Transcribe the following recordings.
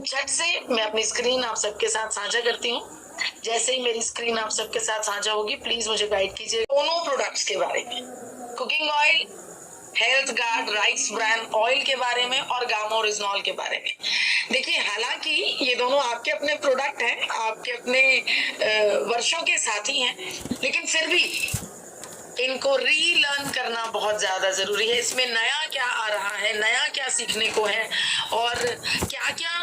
झट से मैं अपनी स्क्रीन आप सबके साथ साझा करती हूँ। जैसे ही मेरी स्क्रीन आप सबके साथ साझा होगी, प्लीज मुझे गाइड कीजिए दोनों प्रोडक्ट्स के बारे में, cooking oil, health Guard rice brand oil के बारे में और गामा ओरिजिनॉल के बारे में। देखिए, हालांकि ये दोनों आपके अपने प्रोडक्ट हैं, आपके अपने वर्षों के साथी हैं, लेकिन फिर भी इनको रीलर्न करना बहुत ज्यादा जरूरी है। इसमें नया क्या आ रहा है, नया क्या सीखने को है और क्या क्या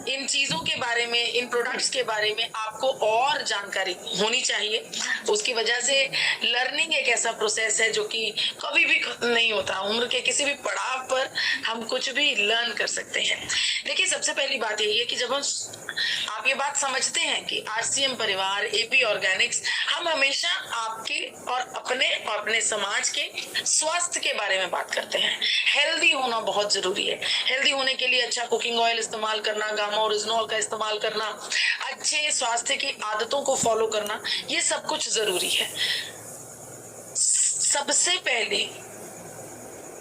इन चीजों के बारे में, इन प्रोडक्ट्स के बारे में आपको और जानकारी होनी चाहिए। उसकी वजह से लर्निंग एक ऐसा प्रोसेस है जो कि कभी भी खत्म नहीं होता। उम्र के किसी भी पड़ाव पर हम कुछ भी लर्न कर सकते हैं। देखिए, सबसे पहली बात यही है कि जब आप ये बात समझते हैं कि आरसीएम परिवार, एपी ऑर्गेनिक्स, हम हमेशा आपके और अपने समाज के स्वास्थ्य के बारे में बात करते हैं। हेल्दी होना बहुत जरूरी है। हेल्दी होने के लिए अच्छा कुकिंग ऑयल इस्तेमाल करना, गामा ओरिजिनॉल का इस्तेमाल करना, अच्छे स्वास्थ्य की आदतों को फॉलो करना, ये सब कुछ जरूरी है। सबसे पहले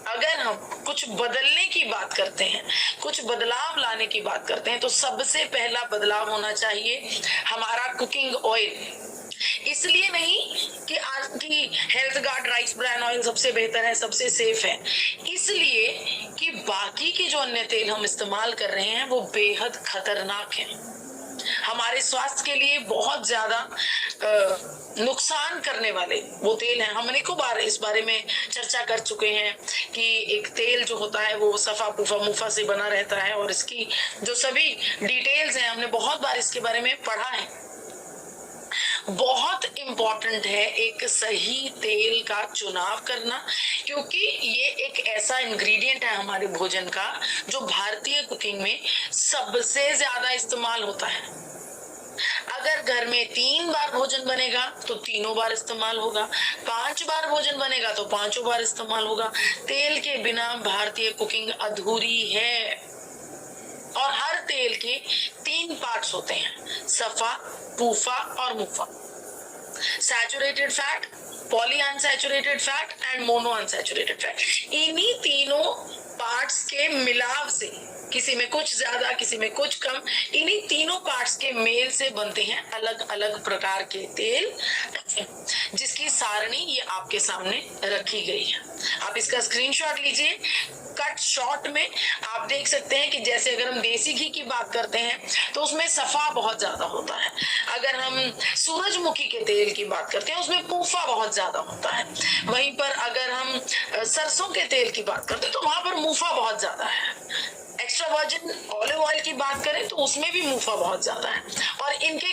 अगर हम कुछ बदलने की बात करते हैं, कुछ बदलाव लाने की बात करते हैं, तो सबसे पहला बदलाव होना चाहिए हमारा कुकिंग ऑयल। इसलिए नहीं कि आज की health Guard rice brand oil सबसे बेहतर है, सबसे सेफ है, इसलिए कि बाकी के जो अन्य तेल हम इस्तेमाल कर रहे हैं वो बेहद खतरनाक है, हमारे स्वास्थ्य के लिए बहुत ज्यादा नुकसान करने वाले वो तेल हैं। हम अनेकों बार इस बारे में चर्चा कर चुके हैं कि एक तेल जो होता है वो सफा पुफा मुफा से बना रहता है और इसकी जो सभी डिटेल्स हैं, हमने बहुत बार इसके बारे में पढ़ा है। बहुत इंपॉर्टेंट है एक सही तेल का चुनाव करना, क्योंकि ये एक ऐसा इंग्रेडिएंट है हमारे भोजन का जो भारतीय कुकिंग में सबसे ज्यादा इस्तेमाल होता है। अगर घर में 3 बार भोजन बनेगा तो तीनों बार इस्तेमाल होगा, 5 बार भोजन बनेगा तो 5 बार इस्तेमाल होगा। तेल के बिना भारतीय कुकिंग अधूरी है। और हर तेल के 3 पार्ट्स होते हैं, सफा, पूफा और MUFA. Saturated fat, poly unsaturated fat and mono unsaturated fat. इन्हीं तीनों पार्ट्स के मिलाव से, किसी में कुछ ज्यादा किसी में कुछ कम, इन्हीं तीनों पार्ट्स के मेल से बनते हैं अलग अलग प्रकार के तेल, जिसकी सारणी ये आपके सामने रखी गई है। आप इसका स्क्रीनशॉट लीजिए। कट शॉट में आप देख सकते हैं कि जैसे अगर हम देसी घी की बात करते हैं तो उसमें सफा बहुत ज्यादा होता है। अगर हम सूरजमुखी के तेल की बात करते हैं उसमें पूफा बहुत ज्यादा होता है। वहीं पर अगर हम सरसों के तेल की बात करते हैं तो वहां पर मुफा बहुत ज्यादा है। एक्स्ट्रा वर्जिन ऑलिव ऑयल की बात करें तो उसमें भी मुफा बहुत ज्यादा है। और इनके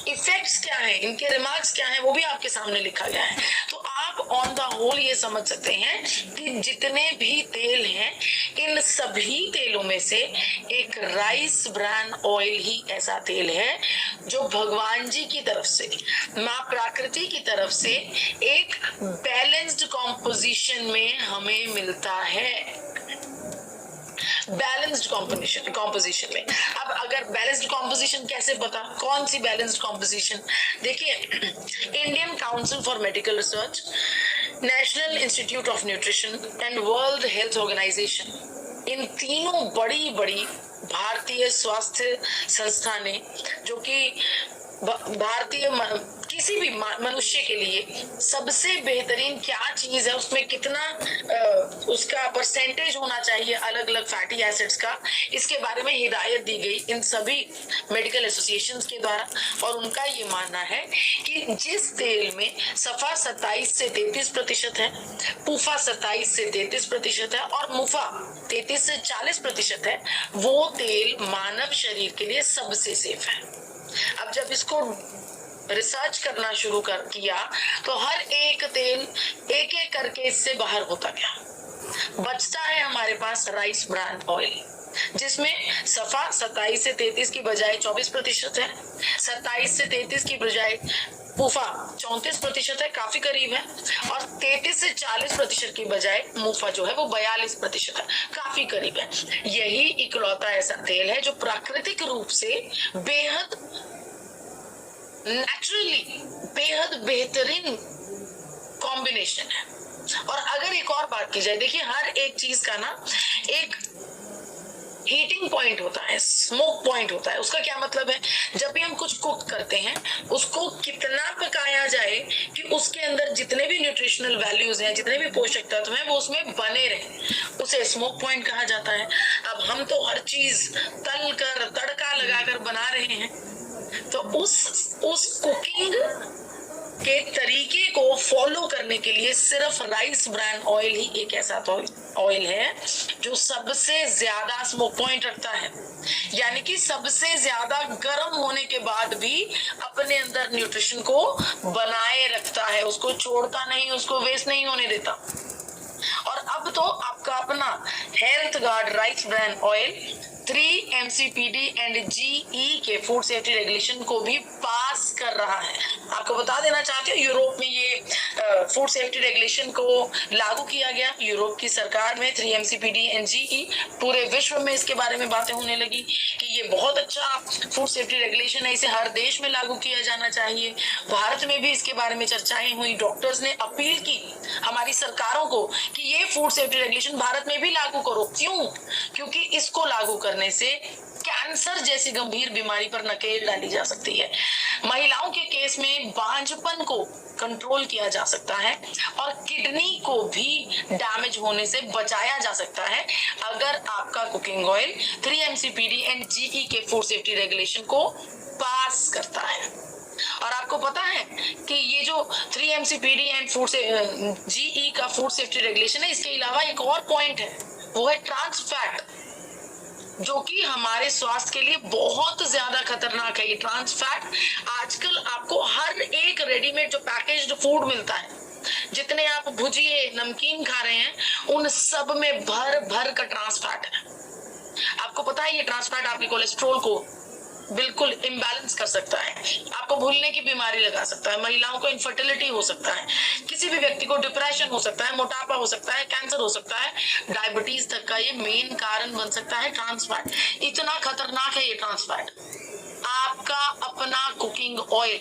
इफेक्ट्स क्या है, इनके रिमार्क्स क्या है, वो भी आपके सामने लिखा गया है। तो आप ऑन द होल ये समझ सकते हैं कि जितने भी तेल हैं, इन सभी तेलों में से एक राइस ब्रांड ऑयल ही ऐसा तेल है जो भगवान जी की तरफ से, माँ प्रकृति की तरफ से एक बैलेंस्ड कॉम्पोजिशन में हमें मिलता है। बैलेंस्ड कॉम्पोजिशन में। अब अगर बैलेंस्ड कॉम्पोजिशन कैसे पता, कौन सी बैलेंस्ड कॉम्पोजिशन? देखिए, Indian Council for Medical Research, National Institute of Nutrition and World Health Organization, इन तीनों बड़ी बड़ी भारतीय स्वास्थ्य संस्था ने, जो कि भारतीय किसी भी मनुष्य के लिए सबसे बेहतरीन क्या चीज है, उसमें कितना उसका परसेंटेज होना चाहिए अलग अलग फैटी एसिड्स का, इसके बारे में हिदायत दी गई इन सभी मेडिकल एसोसिएशंस के द्वारा। और उनका ये मानना है कि जिस तेल में सफा 27 से 33% है, पूफा 27 से 33% है और मुफा 33 से 40% है, वो तेल मानव शरीर के लिए सबसे सेफ है। अब जब इसको रिसर्च करना शुरू किया तो हर एक तेल एक एक करके इससे बाहर होता गया। बचता है हमारे पास राइस ब्रांड ऑयल, जिसमें सफा 27 से 33 की बजाय 24% है, 27 से 33 की बजाय पूफा 34% है, काफी करीब है, और 33 से 40% की बजाय मुफा जो है वो 42% है, काफी करीब है। यही इकलौता ऐसा तेल है जो प्राकृतिक रूप से बेहद नेचुरली बेहद बेहतरीन कॉम्बिनेशन है। और अगर एक और बात की जाए, देखिए हर एक चीज का ना एक हीटिंग पॉइंट होता है, स्मोक पॉइंट होता है। उसका क्या मतलब है, जब भी हम कुछ कुक करते हैं उसको कितना पकाया जाए कि उसके अंदर जितने भी न्यूट्रिशनल वैल्यूज हैं, जितने भी पोषक तत्व हैं, वो उसमें बने रहें, उसे स्मोक पॉइंट कहा जाता है। अब हम तो हर चीज तल कर तड़का लगाकर बना रहे हैं, तो उस कुकिंग के तरीके को फॉलो करने के लिए सिर्फ राइस ब्रान ऑयल ही एक ऐसा ऑयल है जो सबसे ज्यादा स्मोक पॉइंट रखता है, यानी कि सबसे ज्यादा गर्म होने के बाद भी अपने अंदर न्यूट्रिशन को बनाए रखता है, उसको छोड़ता नहीं, उसको वेस्ट नहीं होने देता। और अब तो आपका अपना health Guard rice bran oil 3 MCPD and GE के फूड सेफ्टी रेगुलेशन को भी पास कर रहा है। आपको बता देना चाहती हूँ, यूरोप में ये फूड सेफ्टी रेगुलेशन को लागू किया गया। यूरोप की सरकार में 3 MCPD एंड GE, पूरे विश्व में इसके बारे में बातें होने लगी कि ये बहुत अच्छा फूड सेफ्टी रेगुलेशन है, इसे हर देश में लागू किया जाना चाहिए। भारत में भी इसके बारे में चर्चाएं हुई। डॉक्टर्स ने अपील की हमारी सरकारों को कि ये फूड सेफ्टी रेगुलेशन भारत में भी लागू करो। क्यों? क्योंकि इसको लागू करने से कैंसर जैसी गंभीर बीमारी पर नकेल डाली जा सकती है। महिलाओं के केस में बांझपन को कंट्रोल किया जा सकता है और किडनी को भी डैमेज होने से बचाया जा सकता है अगर आपका cooking oil 3 MCPD and GE के फूड सेफ्टी रेगुलेशन को पास करता है। और आपको पता है कि ये जो 3 MCPD एंड GE का फूड सेफ्टी रेगुलेशन है, इसके अलावा एक और पॉइंट है, वो है ट्रांस फैट, जो कि हमारे स्वास्थ्य के लिए बहुत ज्यादा खतरनाक है। ये ट्रांस फैट आजकल आपको हर एक रेडीमेड जो पैकेज्ड फूड मिलता है, जितने आप भुजिए नमकीन खा रहे हैं, उन सब में भर भर का ट्रांस फैट है। आपको पता है ये ट्रांस फैट आपके कोलेस्ट्रॉल को बिल्कुल इम्बैलेंस कर सकता है, आपको भूलने की बीमारी लगा सकता है, महिलाओं को इनफर्टिलिटी हो सकता है, किसी भी व्यक्ति को डिप्रेशन हो सकता है, मोटापा हो सकता है, कैंसर हो सकता है, डायबिटीज तक का ये मेन कारण बन सकता है ट्रांस फैट। इतना खतरनाक है ये ट्रांस फैट। आपका अपना cooking oil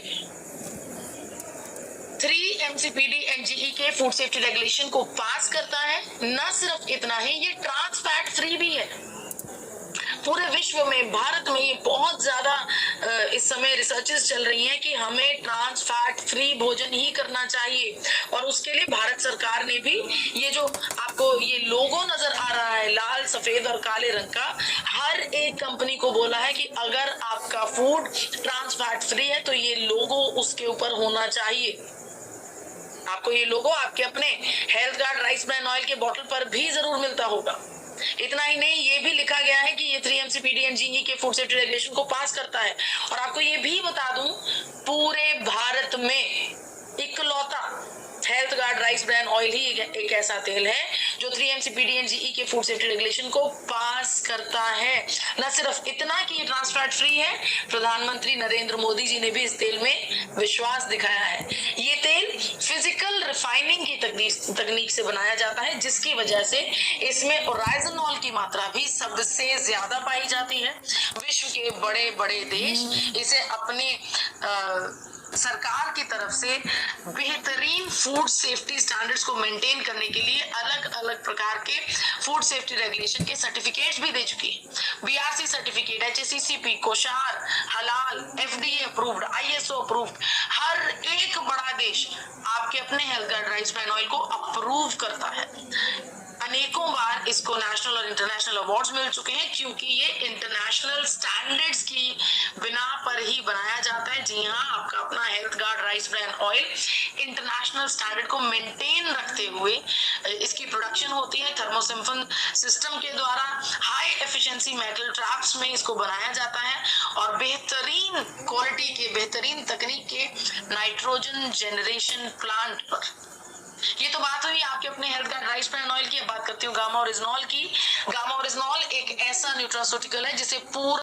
3 MCPD and GE के फूड सेफ्टी रेगुलेशन को पास करता है। न सिर्फ इतना ही, ये ट्रांस फैट फ्री भी है। पूरे विश्व में, भारत में ये बहुत ज्यादा इस समय रिसर्चेस चल रही हैं कि हमें ट्रांस फैट फ्री भोजन ही करना चाहिए। और उसके लिए भारत सरकार ने भी ये जो आपको ये लोगो नजर आ रहा है लाल सफेद और काले रंग का, हर एक कंपनी को बोला है कि अगर आपका फूड ट्रांस फैट फ्री है तो ये लोगो उसके ऊपर होना चाहिए। आपको ये लोगो आपके अपने health Guard rice bran oil के बोतल पर भी जरूर मिलता होगा। इतना ही नहीं, ये भी लिखा गया है कि ये 3 MCPD एंड GE के फूड सेफ्टी रेगुलेशन को पास करता है। और आपको ये भी बता दूं, पूरे भारत में इकलौता Health Guard rice bran oil ही एक ऐसा तेल है जो 3 MCPD एंड GE के फूड सेफ्टी रेगुलेशन को पास करता है। न सिर्फ इतना कि ये ट्रांस फैट फ्री है, प्रधानमंत्री नरेंद्र मोदी जी ने भी इस तेल में विश्वास दिखाया है। ये तेल फिजिकल रिफाइनिंग की तकनीक से बनाया जाता है, जिसकी वजह से इसमें ओराइजनॉल की मात्रा भी सबसे ज्यादा पाई जाती है। विश्व के बड़े बड़े देश इसे अपने सरकार की तरफ से बेहतरीन फूड सेफ्टी स्टैंडर्ड्स को मेंटेन करने के लिए अलग अलग प्रकार के फूड सेफ्टी रेगुलेशन के सर्टिफिकेट्स भी दे चुकी है। BRC सर्टिफिकेट, HACCP, कोशार, हलाल, FDA अप्रूव्ड, ISO अप्रूव्ड। हर एक बड़ा देश आपके अपने health Guard rice bran oil को अप्रूव करता है। अनेकों बार इसको नेशनल और इंटरनेशनल अवार्ड्स मिल चुके हैं, क्योंकि ये इंटरनेशनल स्टैंडर्ड्स की बिना पर ही बनाया जाता है। जी हाँ, आपका अपना health Guard rice bran oil international standard को मेंटेन रखते हुए इसकी प्रोडक्शन होती है थर्मोसिम्फन सिस्टम के द्वारा। हाई एफिशिएंसी मेटल ट्रैप्स में इसको बनाया जाता है और बेहतरीन क्वालिटी के, बेहतरीन तकनीक के नाइट्रोजन जनरेशन प्लांट पर। ये तो बात हुई आपके अपने health Guard rice bran oil की। अब बात करती हूँ गामा ओरिजिनॉल की। गामा ओरिजिनॉल एक ऐसा न्यूट्रास्यूटिकल है जिसे पूरा